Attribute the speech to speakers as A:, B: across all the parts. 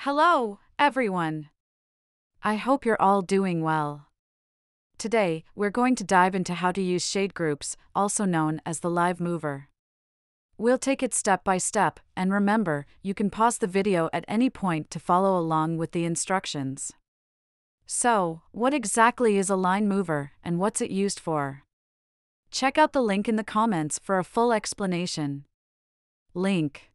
A: Hello, everyone. I hope you're all doing well. Today, we're going to dive into how to use shade groups, also known as the live mover. We'll take it step by step, and remember, you can pause the video at any point to follow along with the instructions. So, what exactly is a line mover, and what's it used for? Check out the link in the comments for a full explanation. Link.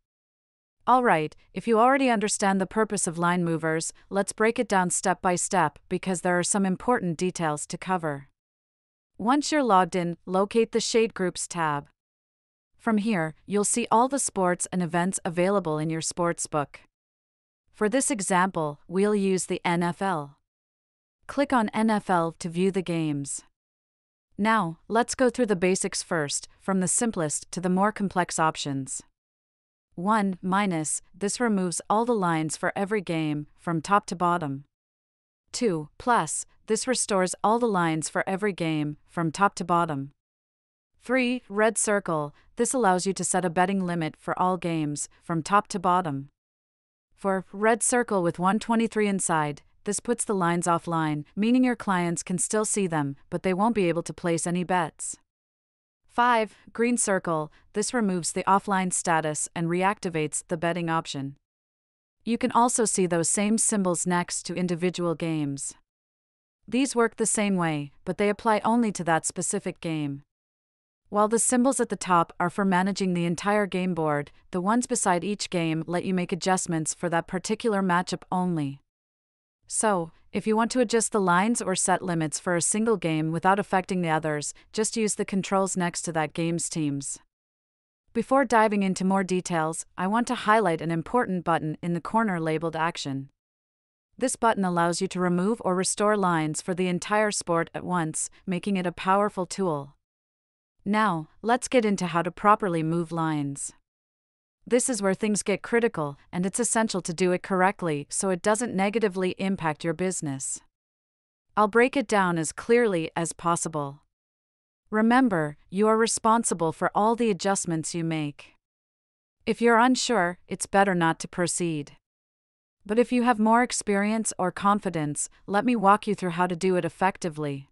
A: Alright, if you already understand the purpose of line movers, let's break it down step by step because there are some important details to cover. Once you're logged in, locate the Shade Groups tab. From here, you'll see all the sports and events available in your Sportsbook. For this example, we'll use the NFL. Click on NFL to view the games. Now, let's go through the basics first, from the simplest to the more complex options. 1. This removes all the lines for every game, from top to bottom. 2. This restores all the lines for every game, from top to bottom. 3. Red circle, this allows you to set a betting limit for all games, from top to bottom. 4. Red circle with 123 inside, this puts the lines offline, meaning your clients can still see them, but they won't be able to place any bets. 5. Green circle, this removes the offline status and reactivates the betting option. You can also see those same symbols next to individual games. These work the same way, but they apply only to that specific game. While the symbols at the top are for managing the entire game board, the ones beside each game let you make adjustments for that particular matchup only. So, if you want to adjust the lines or set limits for a single game without affecting the others, just use the controls next to that game's teams. Before diving into more details, I want to highlight an important button in the corner labeled Action. This button allows you to remove or restore lines for the entire sport at once, making it a powerful tool. Now, let's get into how to properly move lines. This is where things get critical, and it's essential to do it correctly so it doesn't negatively impact your business. I'll break it down as clearly as possible. Remember, you are responsible for all the adjustments you make. If you're unsure, it's better not to proceed. But if you have more experience or confidence, let me walk you through how to do it effectively.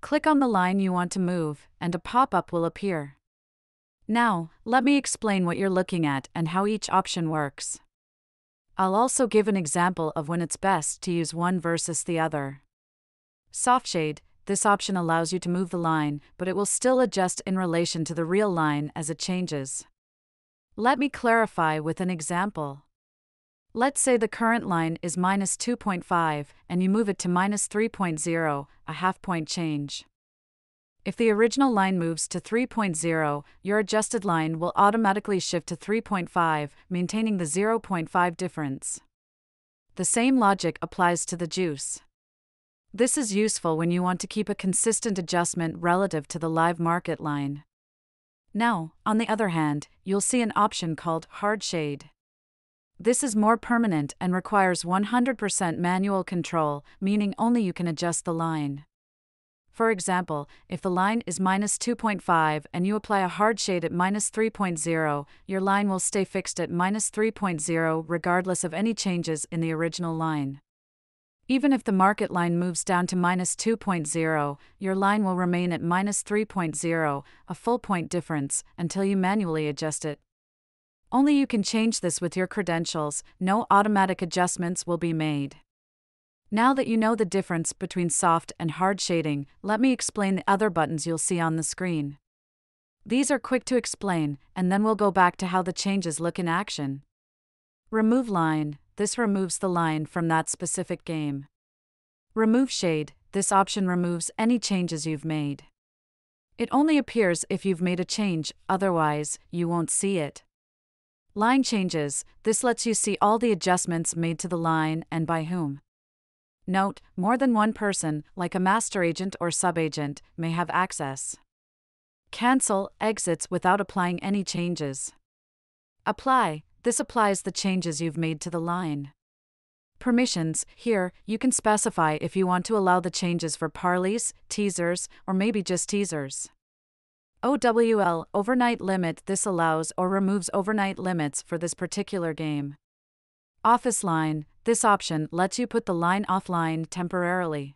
A: Click on the line you want to move, and a pop-up will appear. Now, let me explain what you're looking at and how each option works. I'll also give an example of when it's best to use one versus the other. Soft shade, this option allows you to move the line, but it will still adjust in relation to the real line as it changes. Let me clarify with an example. Let's say the current line is -2.5 and you move it to -3.0, a half-point change. If the original line moves to 3.0, your adjusted line will automatically shift to 3.5, maintaining the 0.5 difference. The same logic applies to the juice. This is useful when you want to keep a consistent adjustment relative to the live market line. Now, on the other hand, you'll see an option called Hard Shade. This is more permanent and requires 100% manual control, meaning only you can adjust the line. For example, if the line is -2.5 and you apply a hard shade at -3.0, your line will stay fixed at -3.0 regardless of any changes in the original line. Even if the market line moves down to -2.0, your line will remain at -3.0, a full point difference, until you manually adjust it. Only you can change this with your credentials, no automatic adjustments will be made. Now that you know the difference between soft and hard shading, let me explain the other buttons you'll see on the screen. These are quick to explain, and then we'll go back to how the changes look in action. Remove line, this removes the line from that specific game. Remove shade, this option removes any changes you've made. It only appears if you've made a change, otherwise, you won't see it. Line changes, this lets you see all the adjustments made to the line and by whom. Note, more than one person, like a master agent or subagent, may have access. Cancel, exits without applying any changes. Apply, this applies the changes you've made to the line. Permissions, here, you can specify if you want to allow the changes for parlays, teasers, or maybe just teasers. OWL, overnight limit, this allows or removes overnight limits for this particular game. Office line. This option lets you put the line offline temporarily.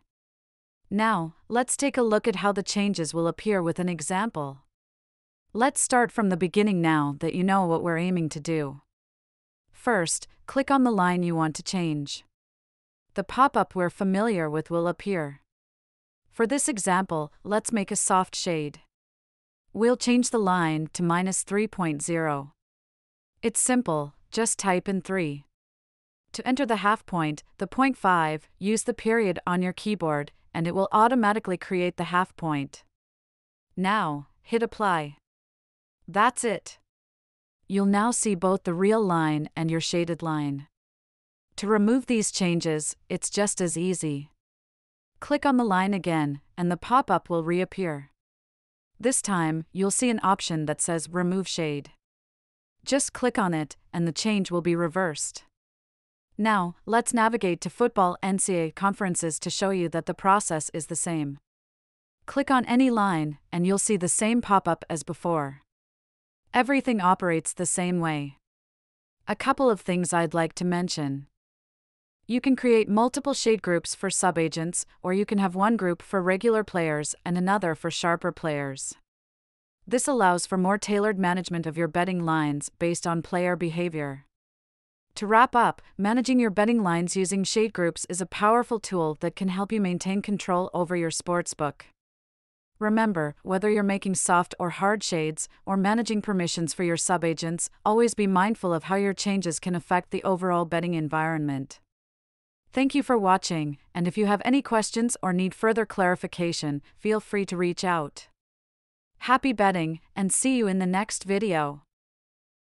A: Now, let's take a look at how the changes will appear with an example. Let's start from the beginning now that you know what we're aiming to do. First, click on the line you want to change. The pop-up we're familiar with will appear. For this example, let's make a soft shade. We'll change the line to -3.0. It's simple, just type in 3. To enter the half point, the 0.5, use the period on your keyboard, and it will automatically create the half point. Now, hit apply. That's it. You'll now see both the real line and your shaded line. To remove these changes, it's just as easy. Click on the line again, and the pop-up will reappear. This time, you'll see an option that says Remove Shade. Just click on it, and the change will be reversed. Now, let's navigate to football NCAA conferences to show you that the process is the same. Click on any line, and you'll see the same pop-up as before. Everything operates the same way. A couple of things I'd like to mention. You can create multiple shade groups for subagents, or you can have one group for regular players and another for sharper players. This allows for more tailored management of your betting lines based on player behavior. To wrap up, managing your betting lines using shade groups is a powerful tool that can help you maintain control over your sportsbook. Remember, whether you're making soft or hard shades, or managing permissions for your subagents, always be mindful of how your changes can affect the overall betting environment. Thank you for watching, and if you have any questions or need further clarification, feel free to reach out. Happy betting, and see you in the next video.